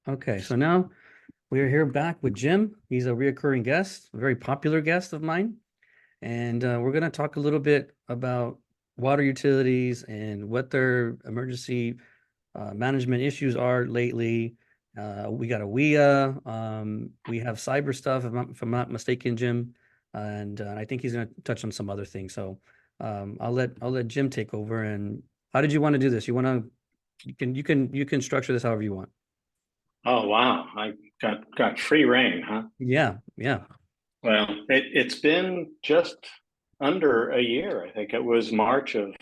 Okay, so now we're here back with Jim. He's a reoccurring guest, a very popular guest of mine. And we're going to talk a little bit about water utilities and what their emergency management issues are lately. We got AWIA. We have cyber stuff, if I'm not mistaken, Jim. And I think he's going to touch on some other things. So I'll let Jim take over. And how did you want to do this? You can structure this however you want. Oh wow, I got free reign, huh? Yeah, yeah. Well, it's been just under a year. I think it was March of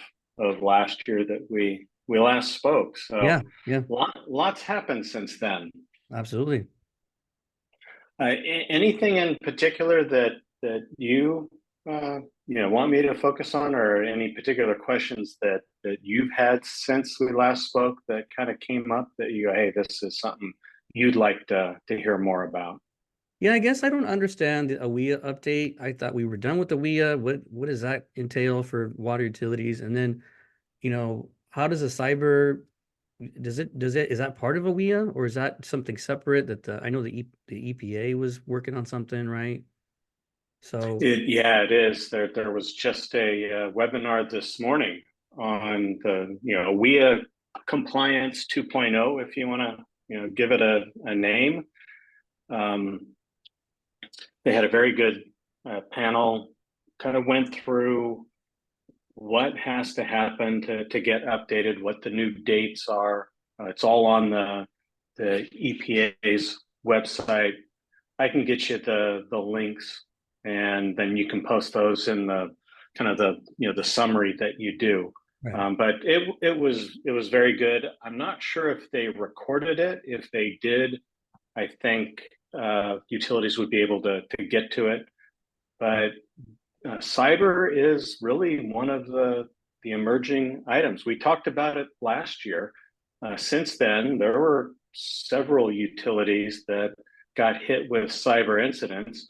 last year that we last spoke. Yeah, So yeah, lots happened since then. absolutely. Anything in particular that want me to focus on, or any particular questions that you've had since we last spoke that kind of came up that you go, hey, this is something you'd like to hear more about? Yeah, I guess I don't understand the AWIA update. I thought we were done with the AWIA. What does that entail for water utilities? And then, how does a cyber is that part of AWIA, or is that something separate that I know the EPA was working on something, right? So Yeah, it is. There was just a webinar this morning on the WIA compliance 2.0, if you want to give it a name. Um, they had a very good panel, kind of went through what has to happen to get updated, what the new dates are. It's all on the EPA's website. I can get you the links, and then you can post those in the kind of the summary that you do. right. But it was very good. I'm not sure if they recorded it. If they did, I think utilities would be able to get to it. But cyber is really one of the emerging items. We talked about it last year. Since then, there were several utilities that got hit with cyber incidents.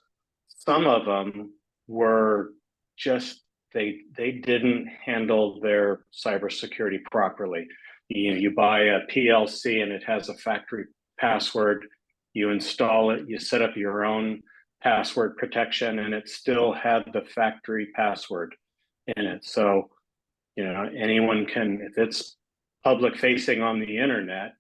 Some of them were just they didn't handle their cybersecurity properly. You buy a PLC and it has a factory password. You install it. You set up your own password protection, and it still had the factory password in it. So, anyone can, if it's public facing on the internet,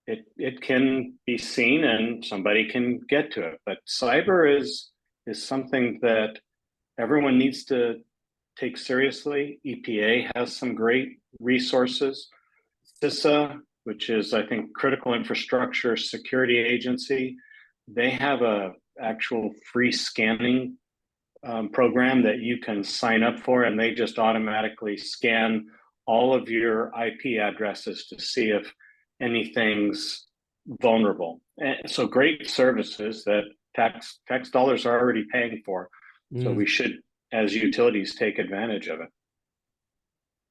it can be seen and somebody can get to it. But cyber is something that everyone needs to take seriously. EPA has some great resources. CISA, which is I think Critical Infrastructure Security Agency, they have a actual free scanning program that you can sign up for, and they just automatically scan all of your IP addresses to see if anything's vulnerable. And so great services that tax dollars are already paying for. So Mm, we should, as utilities, take advantage of it.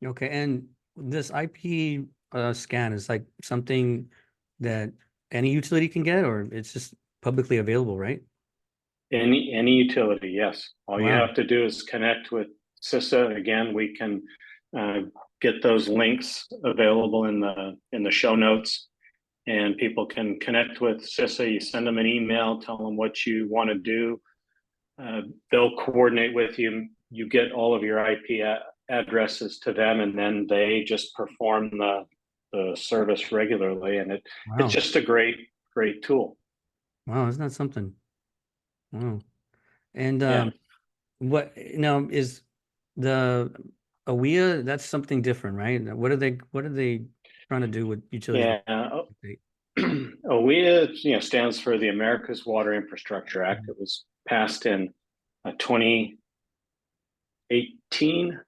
okay, and this IP scan is like something that any utility can get, or it's just publicly available, right? Any utility, yes. All you Wow. have to do is connect with CISA. Again, we can uh, get those links available in the show notes, and people can connect with CISA. You send them an email, tell them what you want to do. They'll coordinate with you. You get all of your IP addresses to them, and then they just perform the service regularly. And it's Wow. just a great tool. Wow, isn't that something? Wow. And Yeah. what now is the AWIA? That's something different, right? What are they trying to do with utilities? Yeah. AWIA, stands for the America's Water Infrastructure Act. It was passed in 2018.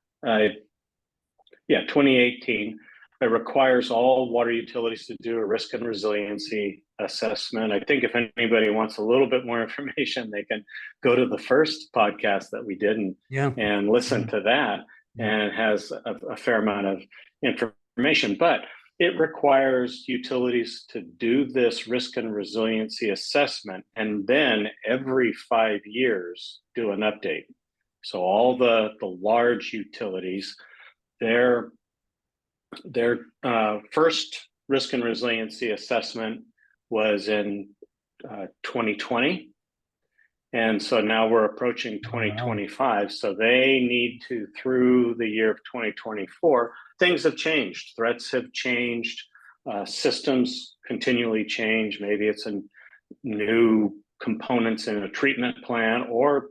Yeah, 2018. It requires all water utilities to do a risk and resiliency assessment. I think if anybody wants a little bit more information, they can go to the first podcast that we did Yeah. and listen Yeah. to that, Yeah. and it has a fair amount of information. But it requires utilities to do this risk and resiliency assessment, and then every 5 years do an update. So all the large utilities, their first risk and resiliency assessment was in 2020. And so now we're approaching 2025. So they need to, through the year of 2024, things have changed. Threats have changed. Systems continually change. Maybe it's a new components in a treatment plant, or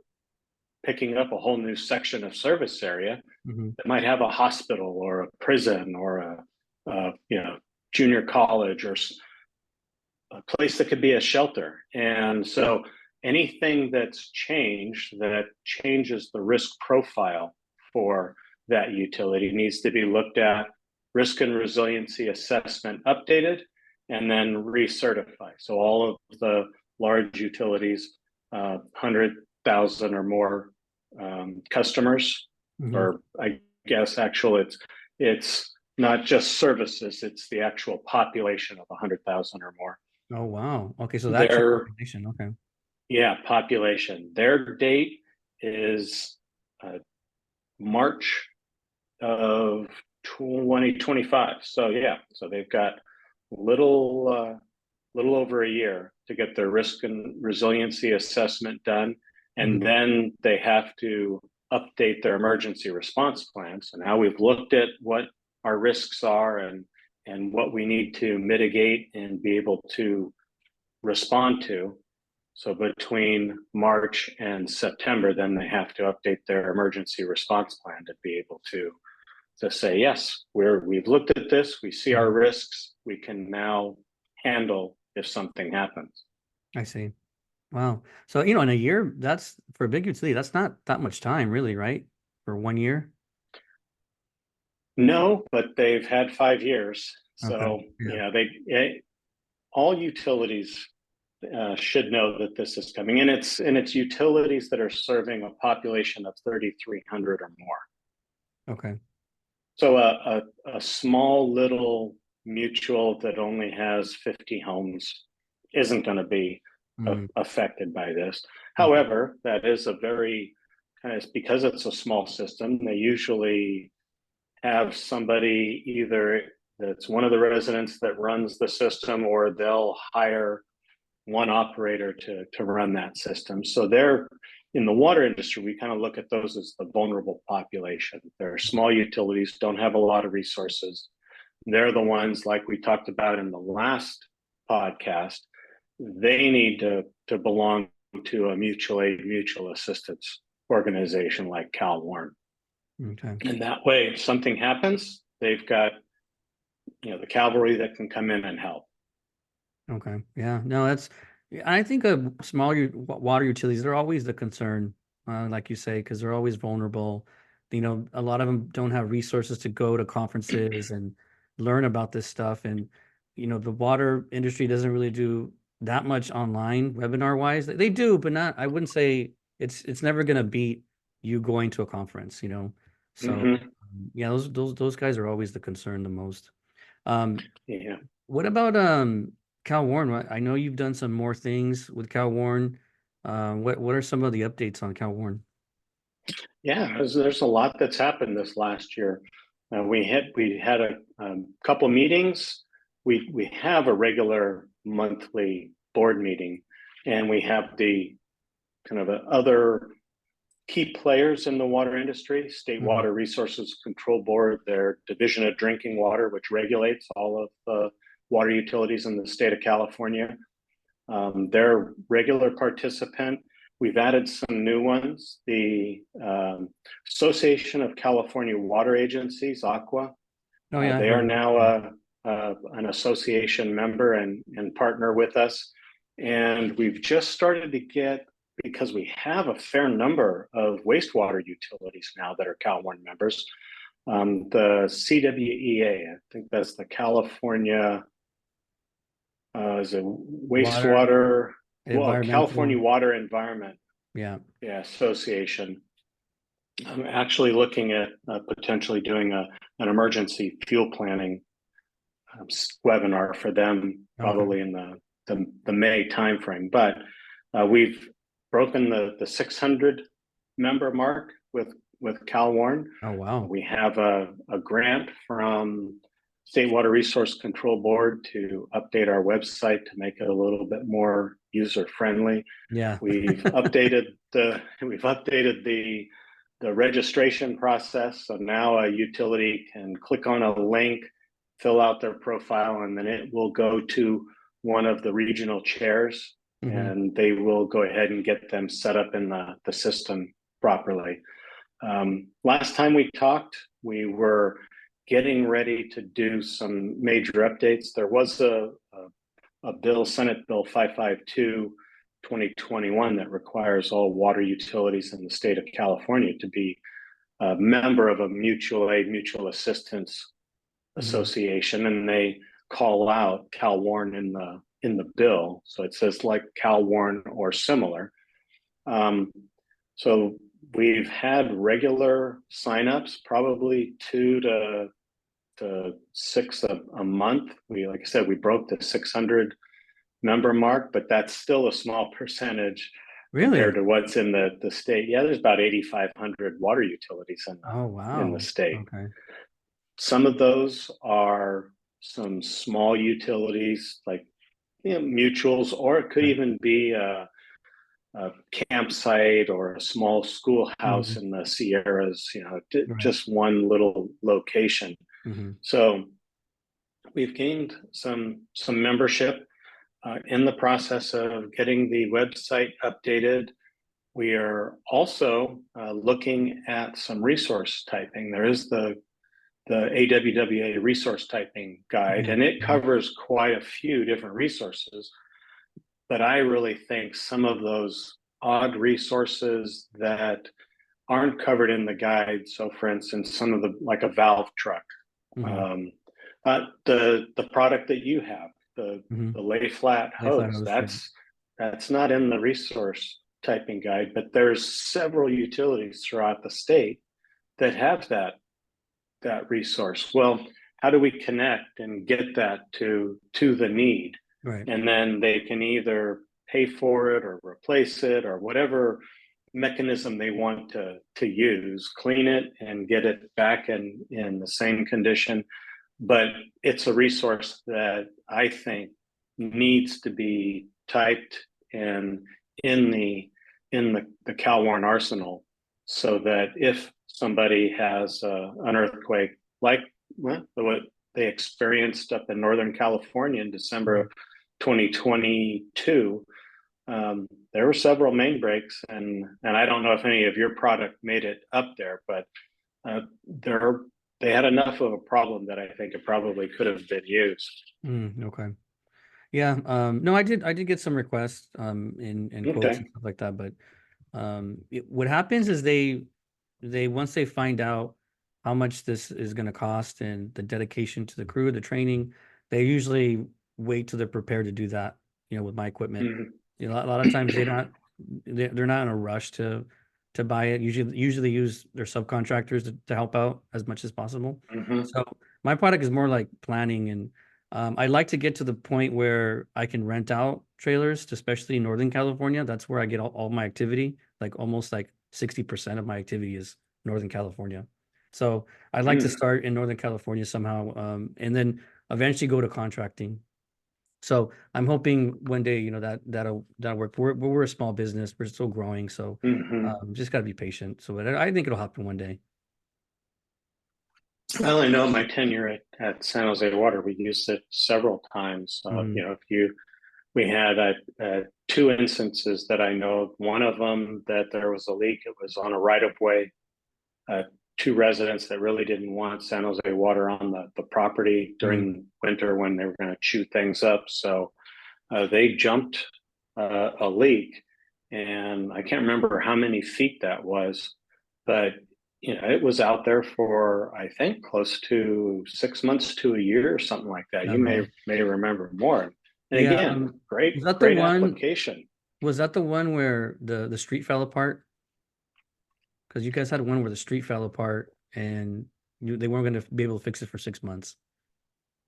picking up a whole new section of service area that might have a hospital or a prison or a junior college or a place that could be a shelter. And so anything that's changed that changes the risk profile for that utility needs to be looked at, risk and resiliency assessment updated, and then recertified. So all of the large utilities, 100,000 or more customers, or I guess it's not just services, it's the actual population of 100,000 or more. Oh, wow. Okay, so that's your population. Okay. Yeah, population. Their date is March of 2025. So yeah, so they've got little over a year to get their risk and resiliency assessment done, and then they have to update their emergency response plan. So now we've looked at what our risks are and what we need to mitigate and be able to respond to. So between March and September, then they have to update their emergency response plan to be able to say, yes, we've looked at this, we see our risks, we can now handle if something happens. I see. Wow. So, in a year, that's for a big utility, that's not that much time really, right? For 1 year? No, but they've had 5 years. So, Okay. Yeah. All utilities should know that this is coming, and it's utilities that are serving a population of 3,300 or more. Okay. So a small little mutual that only has 50 homes isn't going to be affected by this. However, that is a very because it's a small system, they usually have somebody either that's one of the residents that runs the system, or they'll hire one operator to run that system. So they're in the water industry, we kind of look at those as the vulnerable population. They're small utilities, don't have a lot of resources. They're the ones, like we talked about in the last podcast, they need to belong to a mutual aid, mutual assistance organization like CalWarn. Okay. And that way, if something happens, they've got the cavalry that can come in and help. Okay. Yeah. No, I think small water utilities, they're always the concern, like you say, because they're always vulnerable. A lot of them don't have resources to go to conferences and learn about this stuff. And, the water industry doesn't really do that much online webinar wise. They do, but not, I wouldn't say it's never going to beat you going to a conference, So yeah, those guys are always the concern the most. Yeah. What about CalWarn? I know you've done some more things with CalWarn. What are some of the updates on CalWarn? Yeah, there's a lot that's happened this last year. We had a couple meetings. We have a regular monthly board meeting, and we have the kind of other key players in the water industry, State Water Resources Control Board, their Division of Drinking Water, which regulates all of the water utilities in the state of California. They're a regular participant. We've added some new ones. The Association of California Water Agencies, AWWA. Oh yeah, they are now an association member and partner with us. And we've just started to get, because we have a fair number of wastewater utilities now that are CalWarn members. The CWEA, I think that's the California, is it wastewater, California Water Environment Association. I'm actually looking at potentially doing an emergency fuel planning webinar for them, probably in the May timeframe. But we've broken the 600 member mark with CalWarn. Oh wow! We have a grant from State Water Resource Control Board to update our website to make it a little bit more user friendly. Yeah. We've updated the registration process. So now a utility can click on a link, fill out their profile, and then it will go to one of the regional chairs, and they will go ahead and get them set up in the system properly. Last time we talked, we were getting ready to do some major updates. There was a bill, Senate Bill 552, 2021, that requires all water utilities in the state of California to be a member of a mutual aid, mutual assistance association, and they call out CalWarn in the bill. So it says like CalWarn or similar. So we've had regular signups, probably 2 to 6 a month. Like I said, we broke the 600 number mark, but that's still a small percentage compared to what's in the state. Yeah, there's about 8,500 water utilities in the state. Okay. Some of those are some small utilities like mutuals, or it could even be a campsite or a small schoolhouse in the Sierras, just one little location. So we've gained some membership in the process of getting the website updated. We are also looking at some resource typing. There is the AWWA resource typing guide, and it covers quite a few different resources. But I really think some of those odd resources that aren't covered in the guide, so for instance, some of like a valve truck, the product that you have, the Layflat hose, that's not in the resource typing guide, but there's several utilities throughout the state that have that resource. Well, how do we connect and get that to the need? Right. And then they can either pay for it or replace it or whatever mechanism they want to use, clean it and get it back in the same condition. But it's a resource that I think needs to be typed in the CalWarn arsenal, so that if somebody has an earthquake like what they experienced up in Northern California in December of 2022, there were several main breaks, and I don't know if any of your product made it up there, but they had enough of a problem that I think it probably could have been used. Okay. Yeah. No, I did get some requests in quotes and stuff like that, but what happens is they once they find out how much this is going to cost and the dedication to the crew, the training, they usually wait till they're prepared to do that, with my equipment. A lot of times they're not in a rush to buy it. Usually use their subcontractors to help out as much as possible. So my product is more like planning, and I'd like to get to the point where I can rent out trailers, especially in Northern California. That's where I get all my activity. Like almost like 60% of my activity is Northern California. So I'd like to start in Northern California somehow, and then eventually go to contracting. So I'm hoping one day, that'll work. We're a small business. We're still growing. So just got to be patient. So I think it'll happen one day. Well, I know my tenure at San Jose Water, we used it several times. We had 2 instances that I know of. One of them that there was a leak. It was on a right-of-way. 2 residents that really didn't want San Jose Water on the property during winter when they were going to chew things up. So they jumped a leak, and I can't remember how many feet that was, but it was out there for, I think, close to 6 months to a year or something like that. You may remember more. And again, great application. Was that the one where the street fell apart? Because you guys had one where the street fell apart and they weren't going to be able to fix it for 6 months.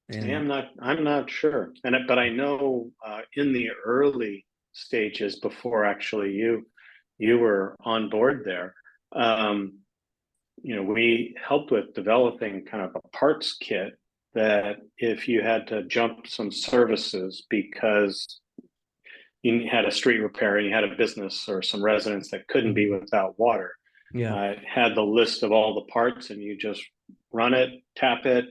And I'm not sure. But I know in the early stages, before actually you were on board there, we helped with developing kind of a parts kit that if you had to jump some services because you had a street repair and you had a business or some residents that couldn't be without water, Yeah. it had the list of all the parts, and you just run it, tap it,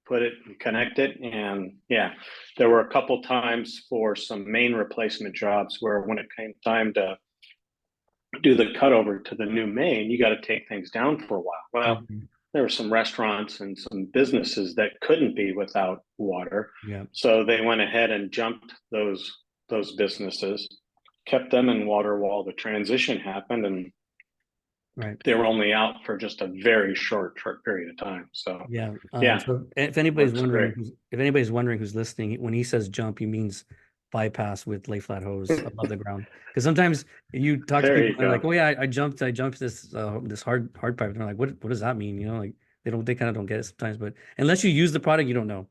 put it, and connect it. And yeah, there were a couple times for some main replacement jobs where when it came time to do the cutover to the new main, you got to take things down for a while. Well, there were some restaurants and some businesses that couldn't be without water. Yeah. So they went ahead and jumped those businesses, kept them in water while the transition happened, and Right. they were only out for just a very short period of time. So Yeah. yeah, So if anybody's works wondering, great. if anybody's wondering who's listening, when he says jump, he means bypass with Layflat hose above the ground. Because sometimes you talk to There people you and they're like, go. "Oh yeah, I jumped this hard pipe." And they're like, "What does that mean?" You know, like they kind of don't get it sometimes. But unless you use the product, you don't know.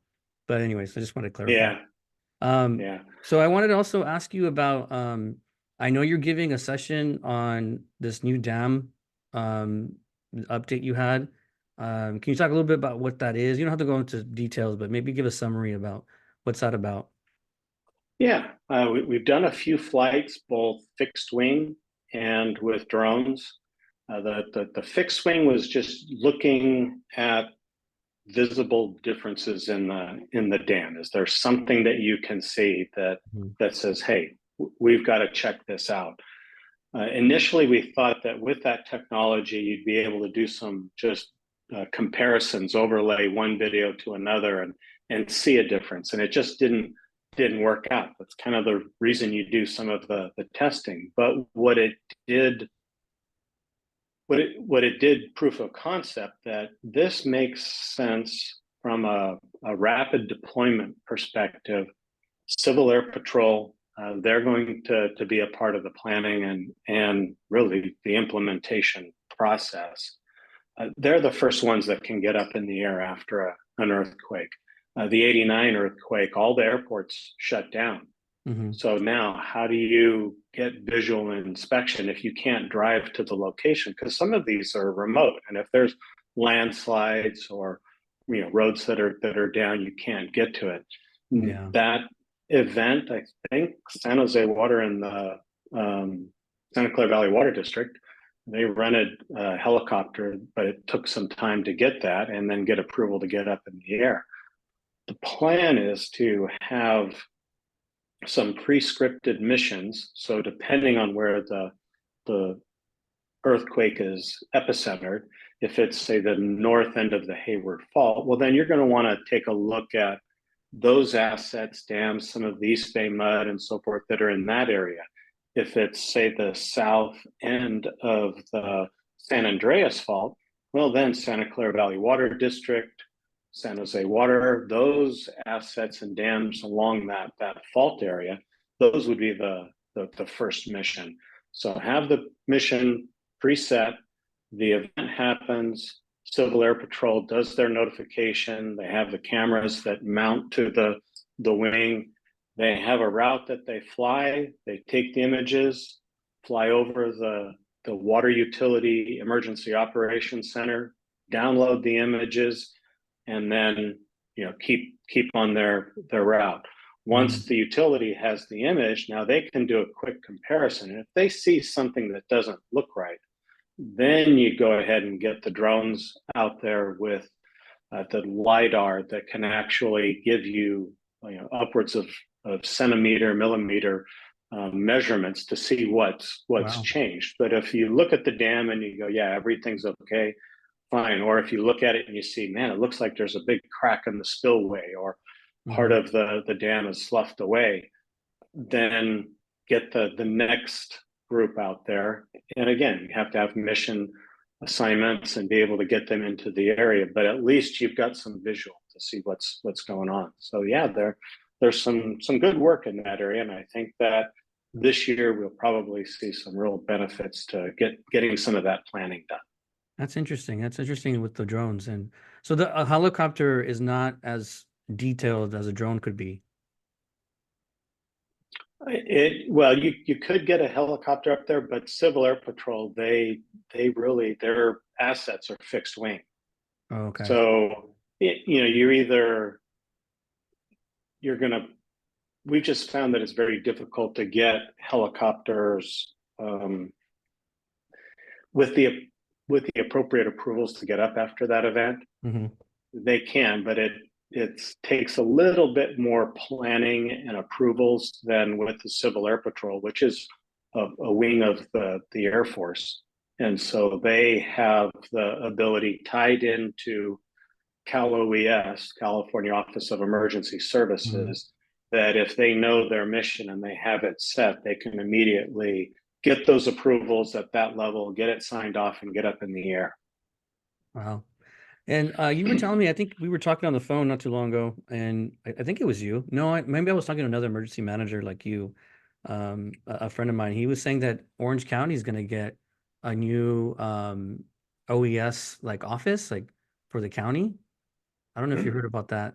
But anyways, I just want to clarify. Yeah, yeah. So I wanted to also ask you about I know you're giving a session on this new dam um update you had. Can you talk a little bit about what that is? You don't have to go into details, but maybe give a summary about what's that about. Yeah, we've done a few flights, both fixed wing and with drones. The fixed wing was just looking at visible differences in the dam. Is there something that you can see that says, "Hey, we've got to check this out"? Initially, we thought that with that technology, you'd be able to do some just comparisons, overlay one video to another, and see a difference. And it just didn't work out. That's kind of the reason you do some of the testing. But what it did proof of concept that this makes sense from a rapid deployment perspective. Civil Air Patrol, they're going to be a part of the planning and really the implementation process. They're the first ones that can get up in the air after an earthquake. The '89 earthquake, all the airports shut down. So now, how do you get visual inspection if you can't drive to the location? Because some of these are remote, and if there's landslides or roads that are down, you can't get to it. Yeah. That event, I think San Jose Water and the Santa Clara Valley Water District, they rented a helicopter, but it took some time to get that and then get approval to get up in the air. The plan is to have some pre-scripted missions. So depending on where the earthquake is epicentered, if it's say the north end of the Hayward Fault, well, then you're going to want to take a look at those assets, dams, some of the East Bay mud and so forth that are in that area. If it's say the south end of the San Andreas Fault, well, then Santa Clara Valley Water District, San Jose Water, those assets and dams along that fault area, those would be the first mission. So have the mission preset, the event happens, Civil Air Patrol does their notification, they have the cameras that mount to the wing, they have a route that they fly, they take the images, fly over the water utility emergency operations center, download the images, and then keep on their route. Once the utility has the image, now they can do a quick comparison. And if they see something that doesn't look right, then you go ahead and get the drones out there with the LiDAR that can actually give you, upwards of centimeter, millimeter measurements to see what's changed. But if you look at the dam and you go, yeah, everything's okay, fine. Or if you look at it and you see, man, it looks like there's a big crack in the spillway or part of the dam is sloughed away, then get the next group out there. And again, you have to have mission assignments and be able to get them into the area, but at least you've got some visual to see what's going on. So yeah, there's some good work in that area. And I think that this year we'll probably see some real benefits to getting some of that planning done. That's interesting. That's interesting with the drones. And so a helicopter is not as detailed as a drone could be. Well, you could get a helicopter up there, but Civil Air Patrol, they really, their assets are fixed wing. Oh, okay. So you're gonna. We've just found that it's very difficult to get helicopters with the appropriate approvals to get up after that event. Mm-hmm. They can, but it takes a little bit more planning and approvals than with the Civil Air Patrol, which is a wing of the Air Force. And so they have the ability tied into CalOES, California Office of Emergency Services, that if they know their mission and they have it set, they can immediately get those approvals at that level, get it signed off, and get up in the air. Wow. And you were telling me, I think we were talking on the phone not too long ago, and I think it was you. No, maybe I was talking to another emergency manager like you, a friend of mine. He was saying that Orange County is going to get a new OES like office like for the county. I don't know if you heard about that.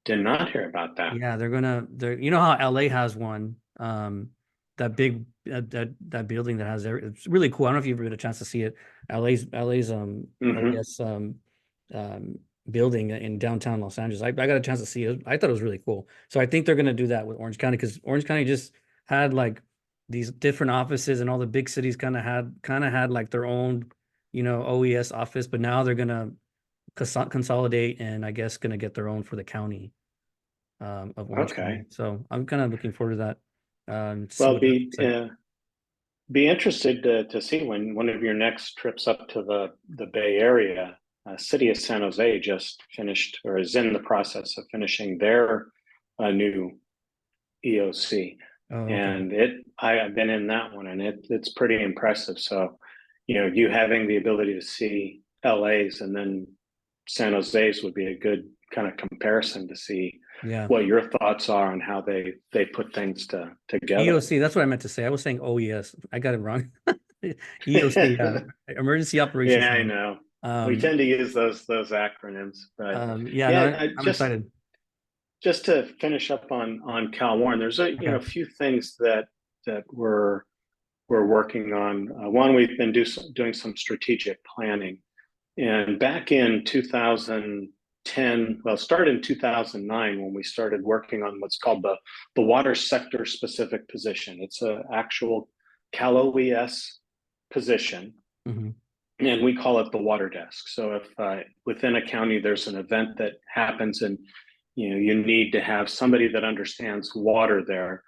Did not hear about that. Yeah, they're you know how LA has one, that big that building that has it's really cool. I don't know if you've ever had a chance to see it. LA's OES building in downtown Los Angeles. I got a chance to see it. I thought it was really cool. So I think they're gonna do that with Orange County because Orange County just had like these different offices and all the big cities kind of had like their own, OES office, but now they're gonna consolidate and I guess gonna get their own for the county of Orange Okay. County. So I'm kind of looking forward to that. See Well, what that looks like. be interested to see when one of your next trips up to the Bay Area. City of San Jose just finished or is in the process of finishing their new EOC. Oh, okay. And I've been in that one and it's pretty impressive. So, you having the ability to see LA's and then San Jose's would be a good kind of comparison to see Yeah. what your thoughts are on how they put things together. EOC, that's what I meant to say. I was saying OES. I got it wrong. EOC, Emergency Operations Yeah, I Center. know. We tend to use those acronyms, but yeah, yeah, no, I'm excited. Just to finish up on CalWarn, there's a few things that we're working on. One, we've been doing some strategic planning, and back in 2010, well, it started in 2009 when we started working on what's called the water sector specific position. It's an actual CalOES position. Mm-hmm. And we call it the water desk. So if within a county there's an event that happens and you need to have somebody that understands water there,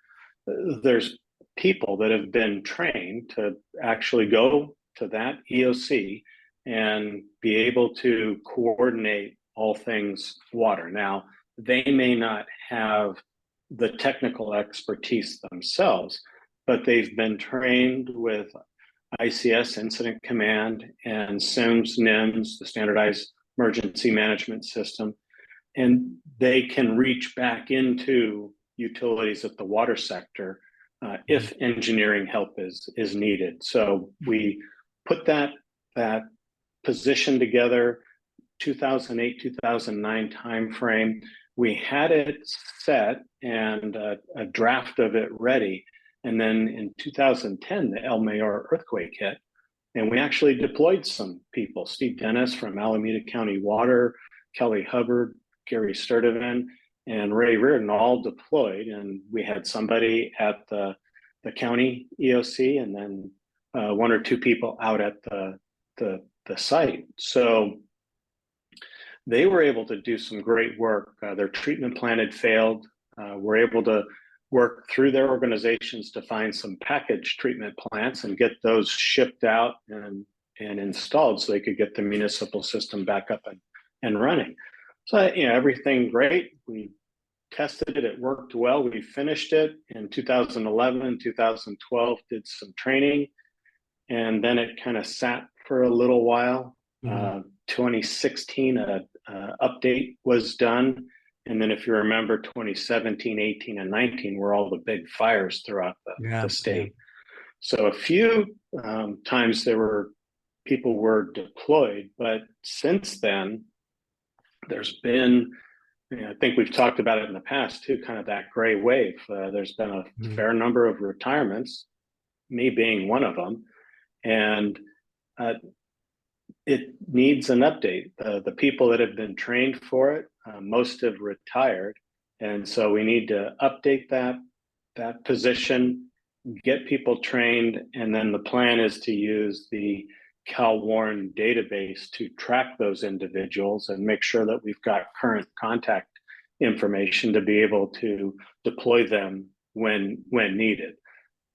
there's people that have been trained to actually go to that EOC and be able to coordinate all things water. Now, they may not have the technical expertise themselves, but they've been trained with ICS Incident Command and SIMS, NIMS, the Standardized Emergency Management System, and they can reach back into utilities at the water sector if engineering help is needed. So we put that position together, 2008, 2009 timeframe. We had it set and a draft of it ready. And then in 2010, the El Mayor earthquake hit, and we actually deployed some people. Steve Dennis from Alameda County Water, Kelly Hubbard, Gary Sturdivant, and Ray Reardon all deployed. And we had somebody at the county EOC and then one or two people out at the site. So they were able to do some great work. Their treatment plan had failed. We're able to work through their organizations to find some package treatment plants and get those shipped out and installed so they could get the municipal system back up and running. So, everything great. We tested it. It worked well. We finished it in 2011, 2012, did some training, and then it kind of sat for a little while. 2016, update was done. And then if you remember 2017, 18, and 19 were all the big fires throughout the state. Yeah. So a few times people were deployed, but since then, there's been, I think we've talked about it in the past too, kind of that gray wave. There's been a fair number of retirements, me being one of them. And it needs an update. The people that have been trained for it, most have retired, and so we need to update that position, get people trained, and then the plan is to use the CalWarn database to track those individuals and make sure that we've got current contact information to be able to deploy them when needed.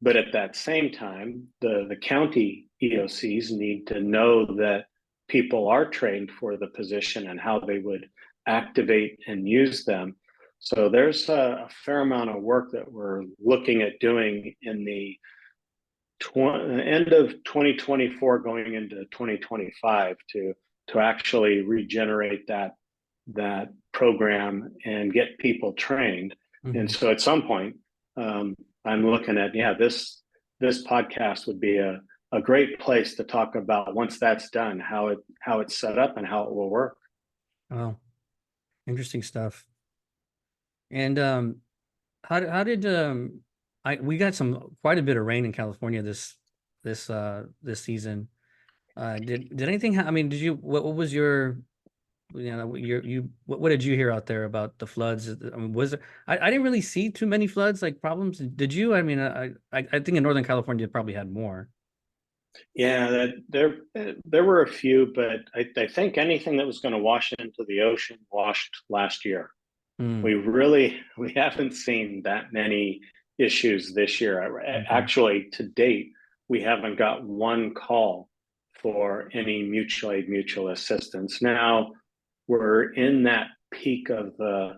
But at that same time, the county EOCs need to know that people are trained for the position and how they would activate and use them. So there's a fair amount of work that we're looking at doing in the end of 2024 going into 2025 to actually regenerate that program and get people trained. And so at some point, I'm looking at, this podcast would be a great place to talk about, once that's done, how it's set up and how it will work. Oh, interesting stuff. And how did we got quite a bit of rain in California this season. Did anything I mean, what was your, what did you hear out there about the floods? I mean, was there, I didn't really see too many floods, like problems. Did you? I mean, I think in Northern California it probably had more. Yeah, there were a few, but I think anything that was going to wash into the ocean washed last year. We haven't seen that many issues this year. Actually, to date, we haven't got one call for any mutual aid, mutual assistance. Now we're in that peak of the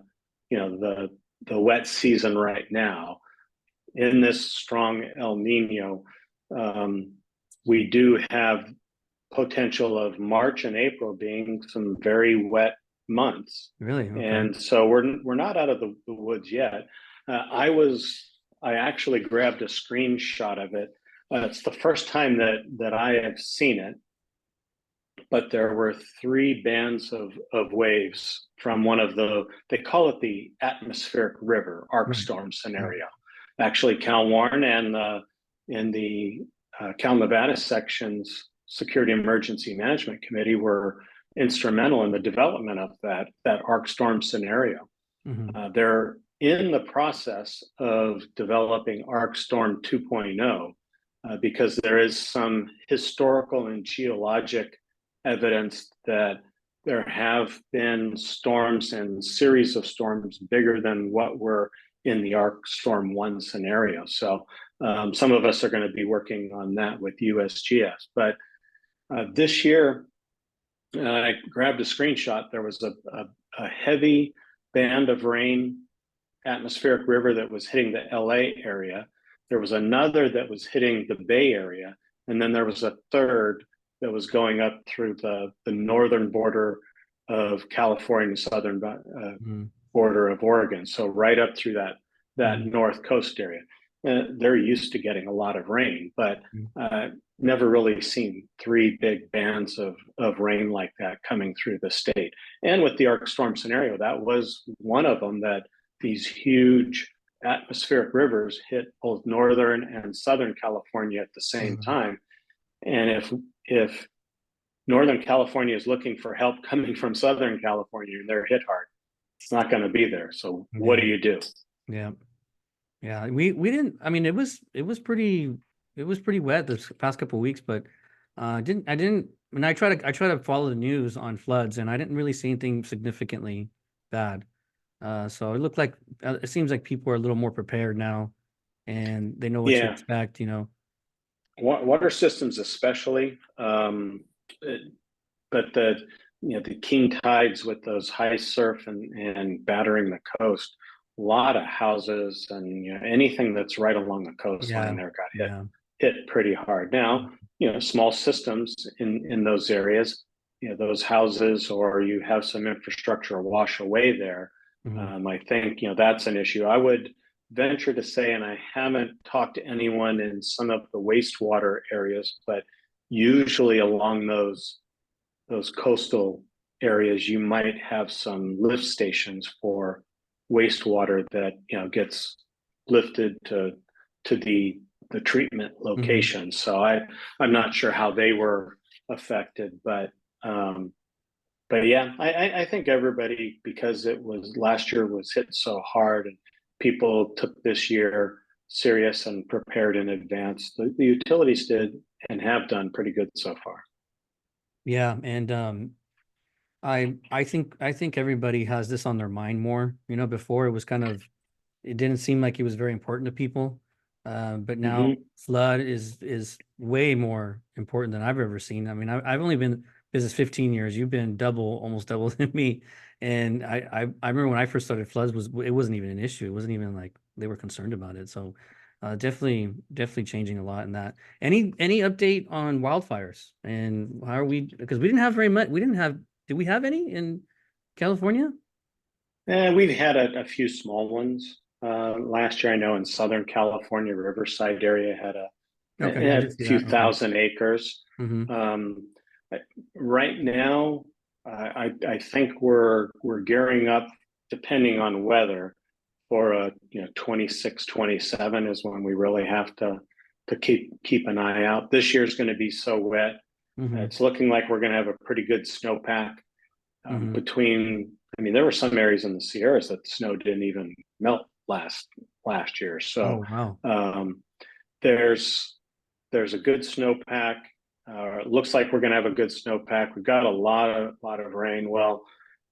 wet season right now. In this strong El Nino, we do have potential of March and April being some very wet months. Really? Okay. And so we're not out of the woods yet. I actually grabbed a screenshot of it. It's the first time that I have seen it, but there were 3 bands of waves from one of they call it the atmospheric river Arkstorm scenario. Actually, CalWarn and in the Cal Nevada section's Security Emergency Management Committee were instrumental in the development of that Arkstorm scenario. They're in the process of developing Arkstorm 2.0 because there is some historical and geologic evidence that there have been storms and series of storms bigger than what were in the Arkstorm 1 scenario. So some of us are going to be working on that with USGS. But this year, I grabbed a screenshot. There was a heavy band of rain, atmospheric river that was hitting the LA area. There was another that was hitting the Bay Area. And then there was a third that was going up through the northern border of California, southern border of Oregon. So right up through that north coast area. They're used to getting a lot of rain, but never really seen 3 big bands of rain like that coming through the state. And with the Arkstorm scenario, that was one of them, that these huge atmospheric rivers hit both northern and southern California at the same time. And if Northern California is looking for help coming from Southern California and they're hit hard, it's not going to be there. So what do you do? Yeah. Yeah. We didn't, I mean, it was pretty wet this past couple of weeks, but I try to follow the news on floods, and I didn't really see anything significantly bad. So it seems like people are a little more prepared now, and they know what to expect, Water systems especially, but the king tides with those high surf and battering the coast, a lot of houses and anything that's right along the coastline there got hit pretty hard. Now, small systems in those areas, those houses, or you have some infrastructure wash away there. I think that's an issue. I would venture to say, and I haven't talked to anyone in some of the wastewater areas, but usually along those coastal areas, you might have some lift stations for wastewater that gets lifted to the treatment location. So I'm not sure how they were affected, but But yeah, I think everybody, because it was last year was hit so hard and people took this year serious and prepared in advance. The utilities did and have done pretty good so far. Yeah, and I think everybody has this on their mind more. You know, before it was kind of, it didn't seem like it was very important to people. But now Hmm. flood is way more important than I've ever seen. I mean, I've only been business 15 years. You've been double, almost double than me. And I remember when I first started, floods it wasn't even an issue. It wasn't even like they were concerned about it. So definitely changing a lot in that. Any update on wildfires and how are we? Because we didn't have very much. We didn't have. Did we have any in California? We've had a few small ones. Last year, I know in Southern California, Riverside area had Okay, I did a see few that. Okay. thousand acres. Mm-hmm. Um, right now, I think we're gearing up, depending on weather, for a 26, 27 is when we really have to keep an eye out. This year's going to be so wet. Mm-hmm. It's looking like we're going to have a pretty good snowpack Mm-hmm. between. I mean, there were some areas in the Sierras that the snow didn't even melt last year. So Oh, wow. um, there's there's a good snowpack. It looks like we're going to have a good snowpack. We've got a lot of rain. Well,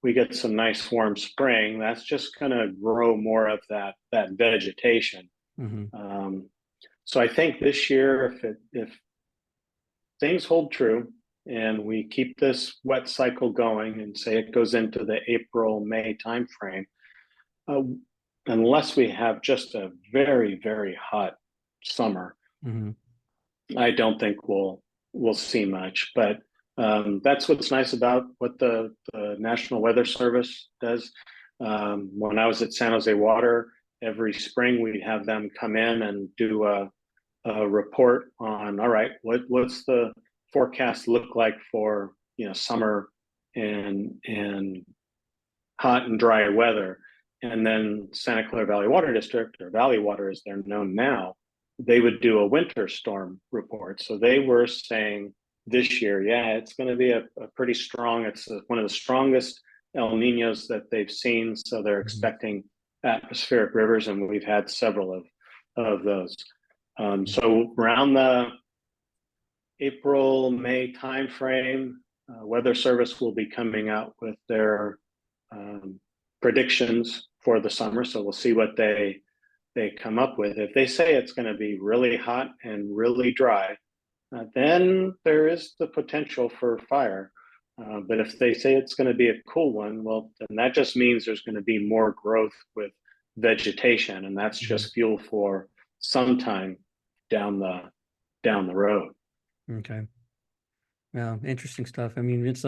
we get some nice warm spring. That's just going to grow more of that vegetation. Mm-hmm. Um, so I think this year, if things hold true and we keep this wet cycle going, and say it goes into the April May timeframe, uh, unless we have just a very hot summer, Mm-hmm. I don't think we'll see much. But that's what's nice about what the National Weather Service does. When I was at San Jose Water, every spring we'd have them come in and do a report on, all right, what's the forecast look like for summer and hot and dry weather. And then Santa Clara Valley Water District, or Valley Water as they're known now, they would do a winter storm report. So they were saying this year, yeah, it's going to be a pretty strong, one of the strongest El Ninos that they've seen. So they're Mm-hmm. expecting atmospheric rivers, and we've had several of those. So around the April, May timeframe, Weather Service will be coming out with their um, predictions for the summer. So we'll see what they come up with. If they say it's going to be really hot and really dry, then there is the potential for fire. But if they say it's going to be a cool one, well, then that just means there's going to be more growth with vegetation, and that's Mm-hmm. just fuel for some time down the road. Okay. Yeah, interesting stuff. I mean, it's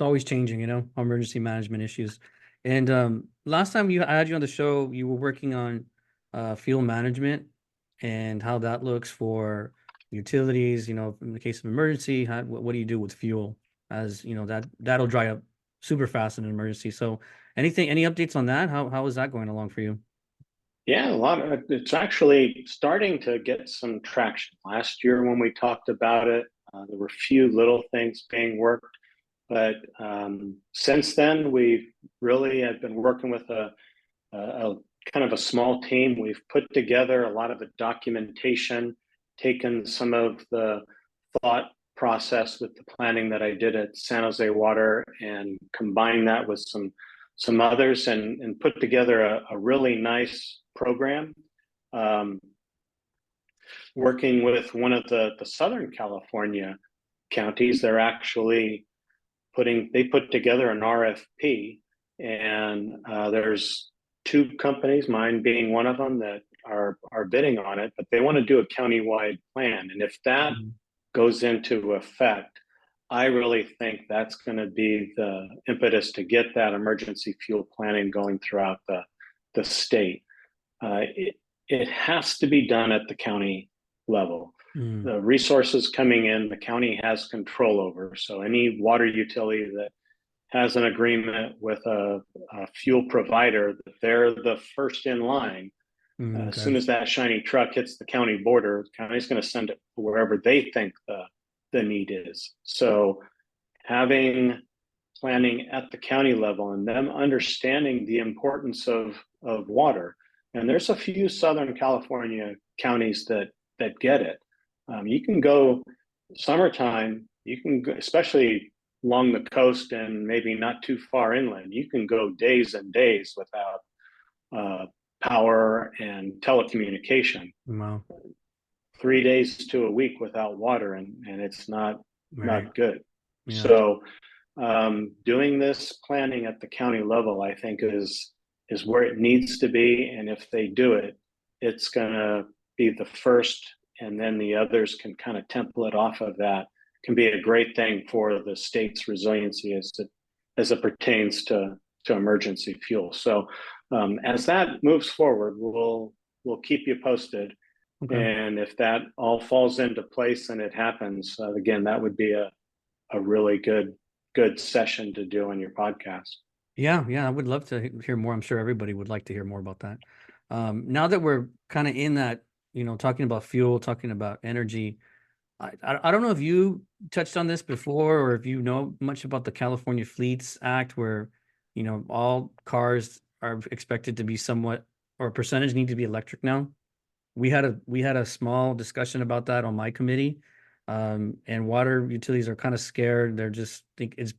always changing, you know, emergency management issues. And last time I had you on the show, you were working on fuel management and how that looks for utilities, you know, in the case of emergency, what do you do with fuel as, you know, that'll dry up super fast in an emergency. So any updates on that? How is that going along for you? Yeah, it's actually starting to get some traction. Last year when we talked about it, there were a few little things being worked, but since then we've really have been working with a kind of a small team. We've put together a lot of the documentation, taken some of the thought process with the planning that I did at San Jose Water, and combined that with some others, and put together a really nice program. Um, Working with one of the Southern California counties, they put together an RFP, and there's two companies, mine being one of them, that are bidding on it, but they want to do a countywide plan. And if that Mhm. goes into effect, I really think that's going to be the impetus to get that emergency fuel planning going throughout the state. It has to be done at the county level. Mm, The resources coming in, the county has control over. So any water utility that has an agreement with a fuel provider, that they're the first in line. As okay. soon as that shiny truck hits the county border, the county's going to send it wherever they think the need is. So having planning at the county level and them understanding the importance of water. And there's a few Southern California counties that get it. You can go summertime, you can go, especially along the coast and maybe not too far inland, you can go days and days without power and telecommunication. Wow. 3 days to a week without water, and it's not good. Yeah. So doing this planning at the county level, I think, is where it needs to be. And if they do it, it's going to be the first, and then the others can kind of template off of that. Can be a great thing for the state's resiliency as it pertains to emergency fuel. So as that moves forward, we'll keep you posted. Okay. And if that all falls into place and it happens, again, that would be a really good session to do on your podcast. Yeah, I would love to hear more. I'm sure everybody would like to hear more about that. Now that we're kind of in that, talking about fuel, talking about energy, I don't know if you touched on this before or if you know much about the California Fleets Act, where, all cars are expected to be somewhat, or a percentage need to be electric now. We had a small discussion about that on my committee. And water utilities are kind of scared. They're just think it's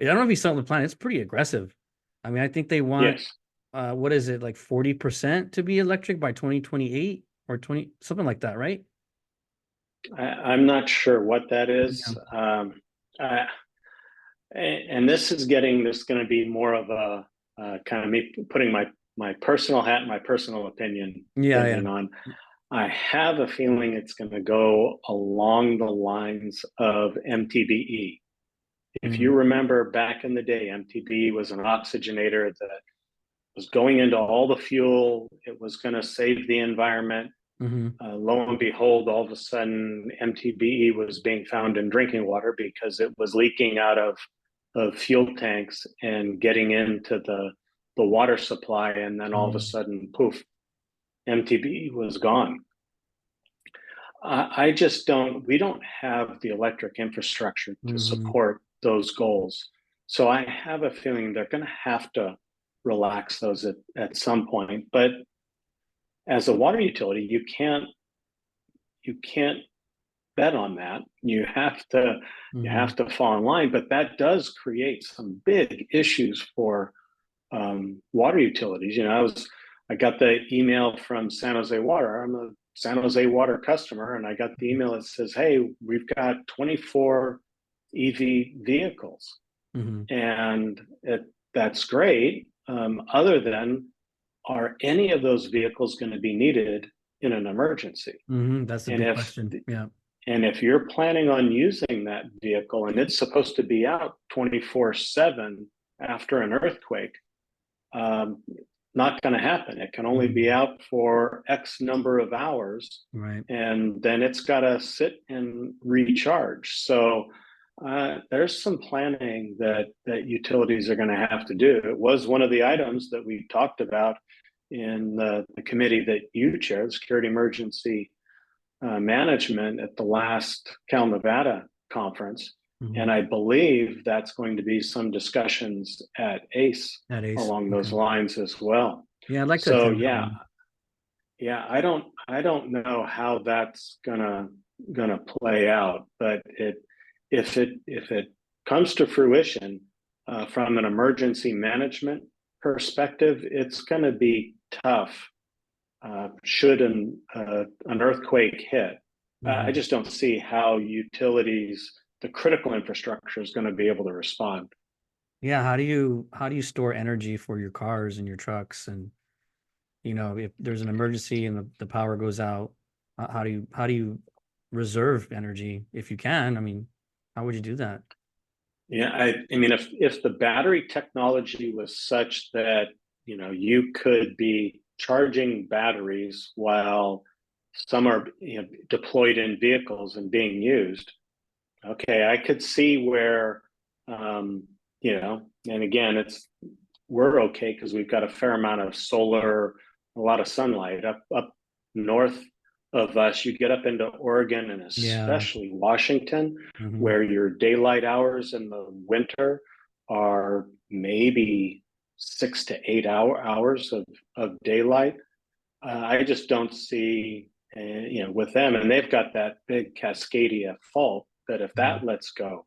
I don't know if you saw the plan. It's pretty aggressive. I mean, I think they want, yes. What is it, like 40% to be electric by 2028 or 20, something like that, right? I'm not sure what that is. Yeah. And this is going to be more of a kind of me putting my personal hat, my personal opinion on. I have a feeling it's going to go along the lines of MTBE. If you remember back in the day, MTBE was an oxygenator that was going into all the fuel. It was going to save the environment. Lo and behold, all of a sudden, MTBE was being found in drinking water because it was leaking out of fuel tanks and getting into the water supply. And then all of a sudden, poof, MTBE was gone. We don't have the electric infrastructure to support those goals. So I have a feeling they're going to have to relax those at some point. But as a water utility, you can't bet on that. You have to fall in line. But that does create some big issues for water utilities. I got the email from San Jose Water. I'm a San Jose Water customer, and I got the email that says, "Hey, we've got 24 EV vehicles," and that's great. Other than, are any of those vehicles going to be needed in an emergency? That's a big question. Yeah. And if you're planning on using that vehicle and it's supposed to be out 24/7 after an earthquake, not going to happen. It can only be out for X number of hours, right? And then it's got to sit and recharge. So there's some planning that utilities are going to have to do. It was one of the items that we talked about in the committee that you chair, the Security Emergency Management, at the last Cal Nevada conference. And I believe that's going to be some discussions at ACE along those lines as well. Yeah, I'd like to. So yeah, I don't know how that's gonna play out, but if it comes to fruition from an emergency management perspective, it's going to be tough. Should an earthquake hit, I just don't see how utilities, the critical infrastructure, is going to be able to respond. Yeah, how do you store energy for your cars and your trucks? And if there's an emergency and the power goes out, how do you reserve energy if you can? I mean, how would you do that? Yeah, I mean, if the battery technology was such that you could be charging batteries while some are deployed in vehicles and being used, okay, I could see where, and again, we're okay because we've got a fair amount of solar, a lot of sunlight up north of us, you get up into Oregon and Yeah. especially Washington, Hmm. where your daylight hours in the winter are maybe 6 to 8 hours of daylight. I just don't see, with them, and they've got that big Cascadia fault that if that lets go,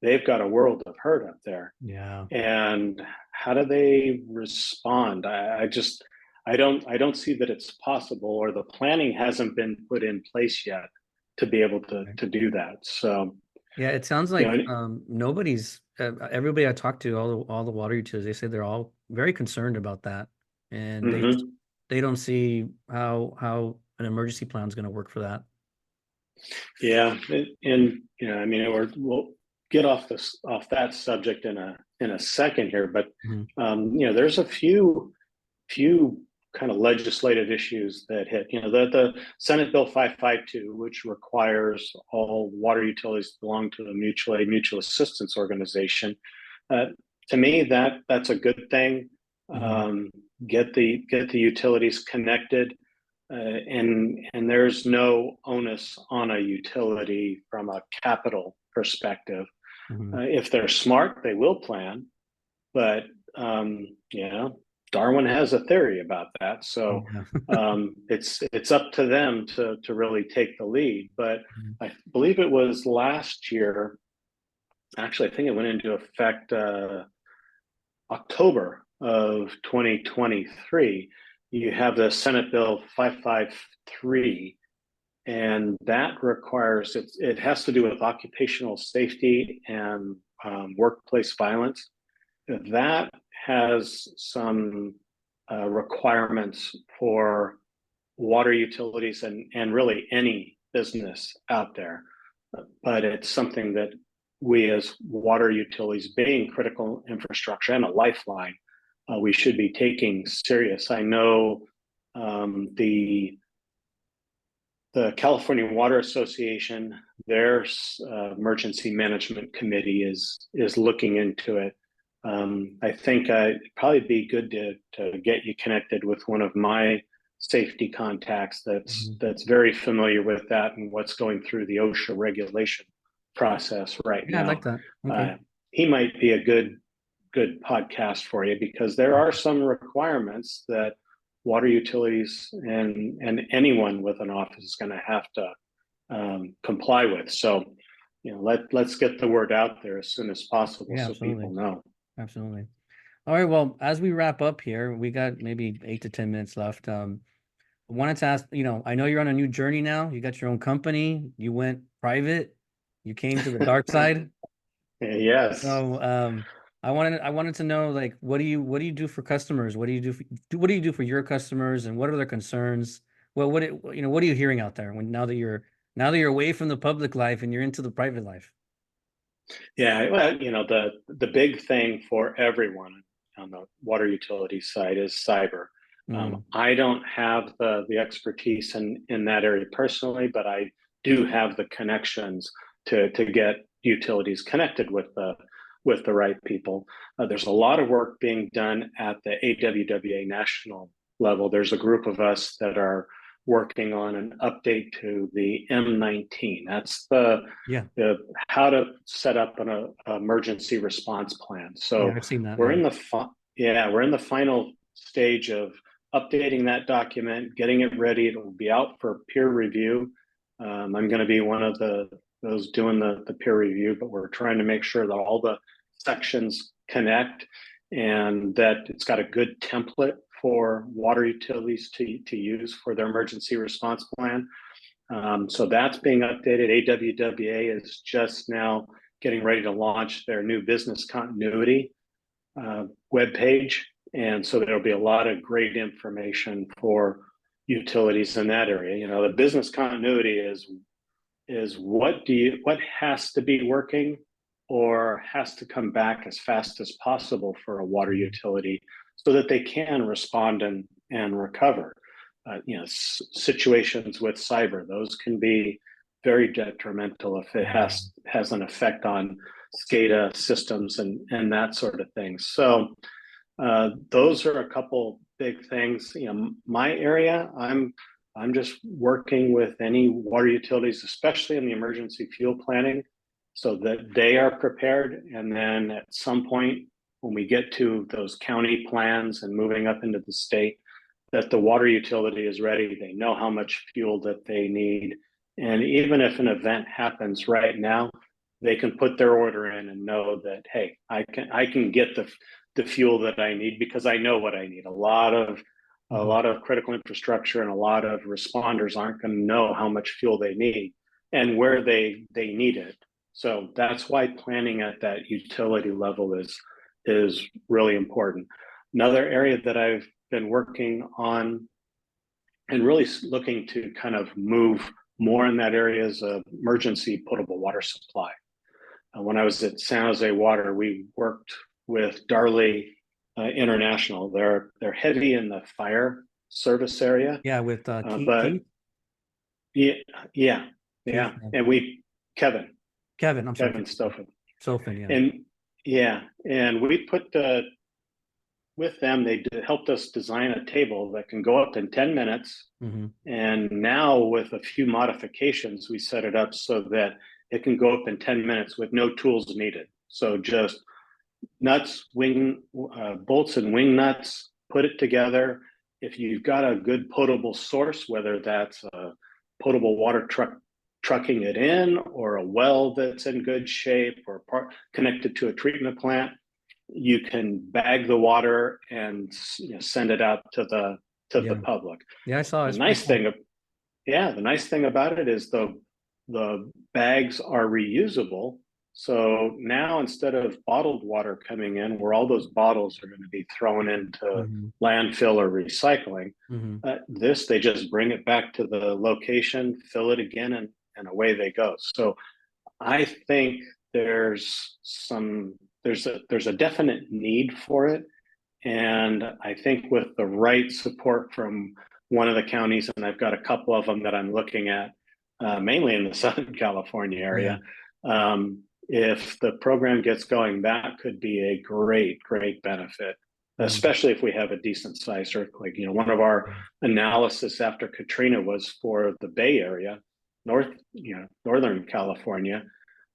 they've got a world of hurt up there. Yeah. And how do they respond? I don't see that it's possible, or the planning hasn't been put in place yet to be able to do that. So, Yeah, it sounds you like know, nobody's everybody I talked to, all the water utilities, they say they're all very concerned about that, and mhm. they don't see how an emergency plan is going to work for that. Yeah, and I mean, we'll get off that subject in a second here, but Mhm. there's a few kind of legislative issues that hit. The Senate Bill 552, which requires all water utilities to belong to a mutual aid, mutual assistance organization. Uh, to me, that's a good thing. Mhm. Um, get the utilities connected, and there's no onus on a utility from a capital perspective. Mhm. If they're smart, they will plan, but Darwin has a theory about that. So Yeah. it's up to them to really take the lead. But Mhm. I believe it was last year. Actually, I think it went into effect October of 2023. You have the Senate Bill 553, and that requires it has to do with occupational safety and workplace violence. That has some requirements for water utilities and really any business out there. But it's something that we as water utilities, being critical infrastructure and a lifeline, we should be taking serious. I know the California Water Association, their emergency management committee is looking into it. I think it'd probably be good to get you connected with one of my safety contacts Mhm. that's very familiar with that and what's going through the OSHA regulation process right Yeah, I like now. that. Okay. Uh, he might be a good podcast for you, because there are some requirements that water utilities and anyone with an office is going to have to comply with. So, let's get the word out there as soon as possible Yeah, so people absolutely. know. Absolutely. All right. Well, as we wrap up here, we got maybe 8 to 10 minutes left. I wanted to ask, I know you're on a new journey now. You got your own company. You went private. You came to the dark side. Yes. So, I wanted to know, like, what do you do for customers? What do you do for your customers, and what are their concerns? Well, what are you hearing out there now that you're away from the public life and you're into the private life? Yeah, well, the big thing for everyone on the water utility side is cyber. Mm, I don't have the expertise in that area personally, but I do have the connections to get utilities connected with the right people. There's a lot of work being done at the AWWA national level. There's a group of us that are working on an update to the M19. That's yeah, the how to set up an emergency response plan. yeah, So I've seen that. we're Yeah. in the final stage of updating that document, getting it ready. It'll be out for peer review. I'm going to be one of those doing the peer review, but we're trying to make sure that all the sections connect and that it's got a good template for water utilities to use for their emergency response plan. So that's being updated. AWWA is just now getting ready to launch their new business continuity webpage. And so there'll be a lot of great information for utilities in that area. The business continuity is what has to be working or has to come back as fast as possible for a water Mhm. utility so that they can respond and recover. Situations with cyber, those can be very detrimental if it Yeah. has an effect on SCADA systems and that sort of thing. So those are a couple big things. My area, I'm just working with any water utilities, especially in the emergency fuel planning, so that they are prepared. And then at some point, when we get to those county plans and moving up into the state, that the water utility is ready. They know how much fuel that they need. And even if an event happens right now, they can put their order in and know that, hey, I can get the fuel that I need because I know what I need. A lot of critical infrastructure and a lot of responders aren't going to know how much fuel they need and where they need it. So that's why planning at that utility level is really important. Another area that I've been working on and really looking to kind of move more in that area is emergency potable water supply. When I was at San Jose Water, we worked with Darley International. They're heavy in the fire service area. Yeah, with but Keith? yeah, yeah, Keith, and Kevin, I'm sorry, Kevin Stoffen, Sofin, yeah. and and we put with them. They helped us design a table that can go up in 10 minutes. Mm-hmm. And now with a few modifications, we set it up so that it can go up in 10 minutes with no tools needed. So just nuts, bolts and wing nuts, put it together. If you've got a good potable source, whether that's a potable water trucking it in, or a well that's in good shape, or connected to a treatment plant, you can bag the water and send it out to the public. Yeah, I saw it. The nice thing about it is the bags are reusable. So now instead of bottled water coming in, where all those bottles are going to be thrown into landfill or recycling, they just bring it back to the location, fill it again, and away they go. So I think there's a definite need for it. And I think with the right support from one of the counties, and I've got a couple of them that I'm looking at, mainly in the Southern California area. If the program gets going, that could be a great benefit, especially if we have a decent sized earthquake. One of our analysis after Katrina was for the Bay Area, Northern California.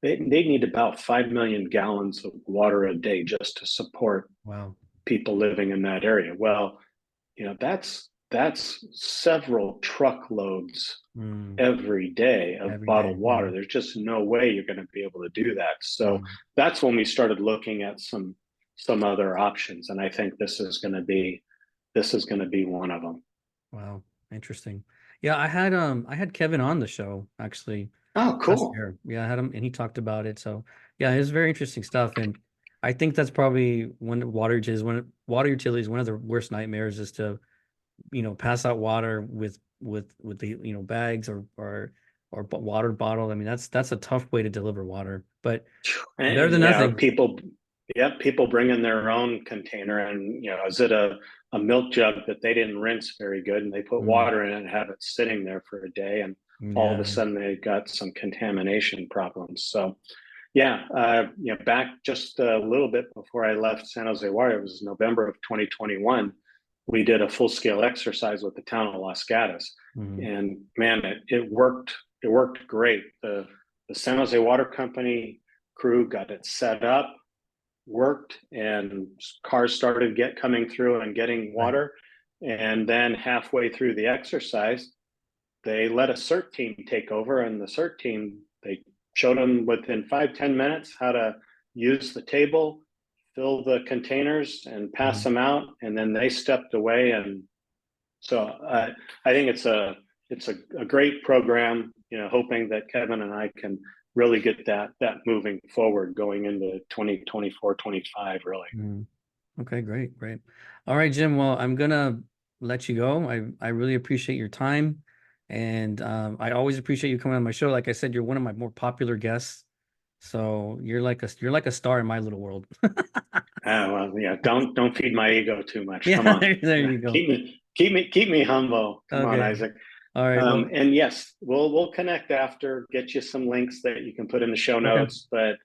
They need about 5 million gallons of water a day just to support people living in that area. Well, that's several truckloads every day of bottled water. There's just no way you're going to be able to do that. So that's when we started looking at some other options, and I think this is going to be one of them. Wow, interesting. Yeah, I had Kevin on the show actually. Oh, cool. Yeah, I had him and he talked about it. So yeah, it's very interesting stuff. And I think that's probably one water utilities, one of the worst nightmares is to, pass out water with the, bags or water bottle. I mean, that's a tough way to deliver water, but better than nothing. People bring in their own container, and is it a milk jug that they didn't rinse very good, and they put water in it and have it sitting there for a day, and all of a sudden they got some contamination problems. So back just a little bit before I left San Jose Water, it was November of 2021, we did a full-scale exercise with the town of Los Gatos, and man, it worked great. The San Jose Water Company crew got it set up, worked, and cars started coming through and getting water. And then halfway through the exercise, they let a CERT team take over, and the CERT team, they showed them within 5-10 minutes how to use the table, fill the containers, and pass them out. And then they stepped away. And so I think it's a great program, hoping that Kevin and I can really get that moving forward going into 2024, 25, really. Okay, great. All right, Jim. Well, I'm gonna let you go. I really appreciate your time, and I always appreciate you coming on my show. Like I said, you're one of my more popular guests, so you're like a star in my little world. Well, yeah. Don't feed my ego too much. Come on, there you go. Keep me humble. Come on, Isaac. All right. And yes, we'll connect after, get you some links that you can put in the show notes, but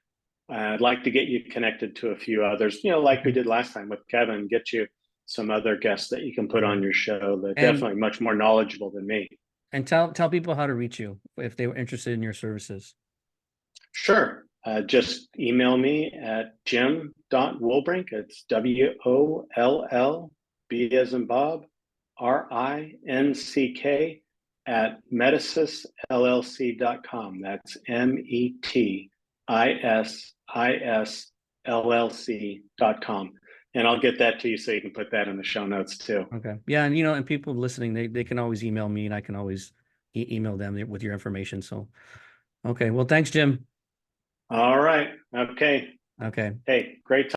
I'd like to get you connected to a few others, like we did last time with Kevin, get you some other guests that you can put on your show that definitely much more knowledgeable than me. And tell people how to reach you if they were interested in your services. Sure. Just email me at jim.wollbrinck. It's WOLLB as in Bob, RINCK at metasysllc.com. That's METISISLLC.com. And I'll get that to you so you can put that in the show notes too. Okay. Yeah, and and people listening, they can always email me, and I can always email them with your information. So, okay. Well, thanks, Jim. All right. Okay. Okay. Hey, great